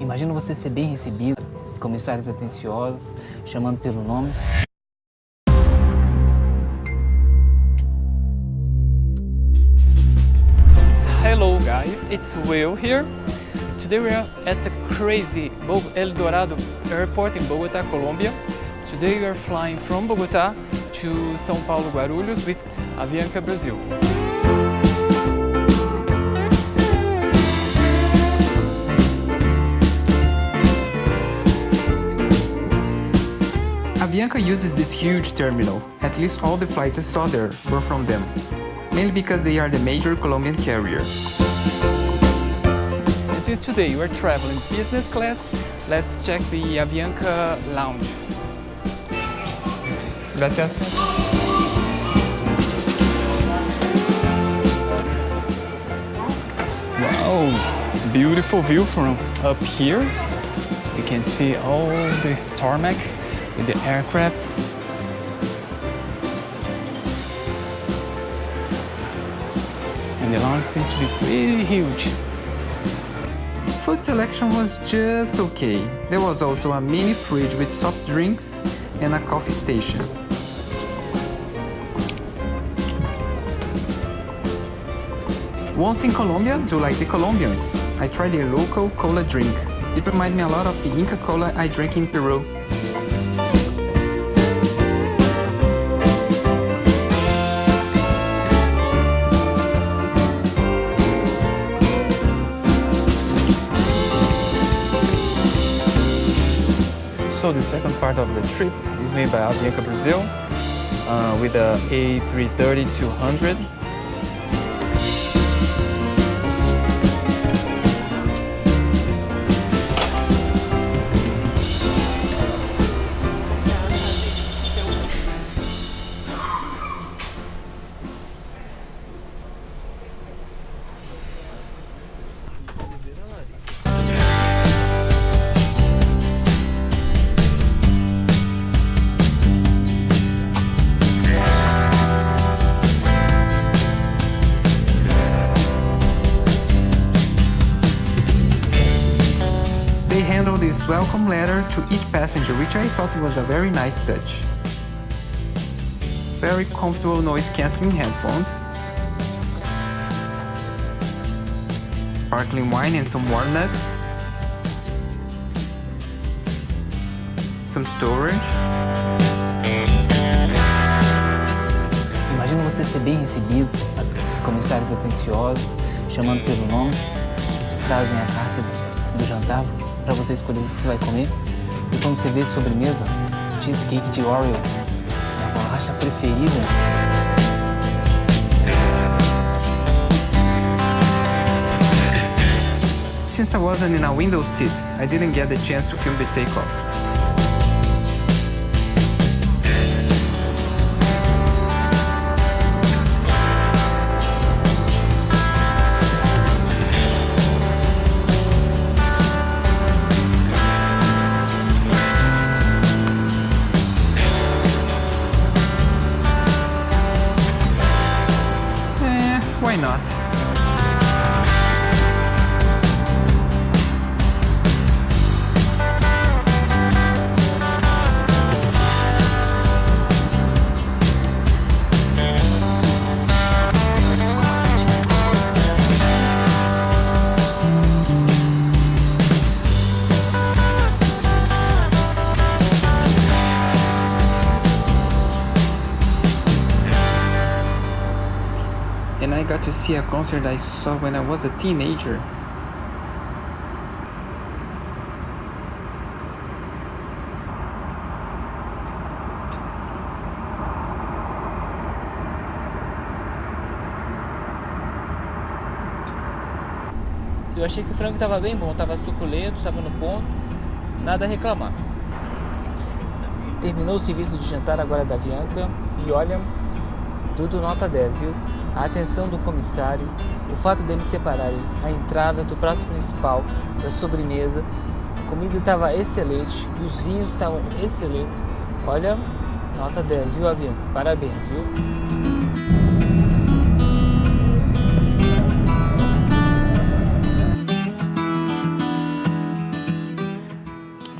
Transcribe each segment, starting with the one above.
Imagina você ser bem recebido, comissários atenciosos, chamando pelo nome. Hello guys, it's Will here. Today we are at the crazy El Dorado Airport in Bogotá, Colombia. Today we are flying from Bogotá to São Paulo Guarulhos with Avianca Brazil. Avianca uses this huge terminal. At least all the flights I saw there were from them. Mainly because they are the major Colombian carrier. And since today you are traveling business class, let's check the Avianca lounge. Gracias. Wow, beautiful view from up here. You can see all the tarmac with the aircraft. And the lounge seems to be pretty huge. Food selection was just okay. There was also a mini fridge with soft drinks and a coffee station. Once in Colombia, do like the Colombians. I tried their local cola drink. It reminded me a lot of the Inca Cola I drank in Peru. So the second part of the trip is made by Avianca Brazil with the A330-200. They handled this welcome letter to each passenger, which I thought was a very nice touch. Very comfortable noise-cancelling headphones, sparkling wine and some walnuts, some storage. Imagina você ser bem recebido, comissários atenciosos, chamando pelo nome, trazem a carta do jantar para você escolher o que você vai comer. E quando você vê sobremesa, cheesecake de Oreo, minha bolacha preferida. Since I wasn't in a window seat, I didn't get the chance to film the takeoff. Why not? And I got to see a concert I saw when I was a teenager. Eu achei que o frango estava bem bom, estava suculento, estava no ponto, nada a reclamar. Terminou o serviço de jantar agora da Avianca e olha, tudo nota 10, viu? A atenção do comissário, o fato deles separarem a entrada do prato principal da sobremesa, a comida estava excelente, os vinhos estavam excelentes. Olha, nota 10, viu, Avianca? Parabéns, viu?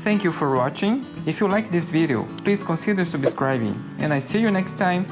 Thank you for watching. If you like this video, please consider subscribing, and I see you next time.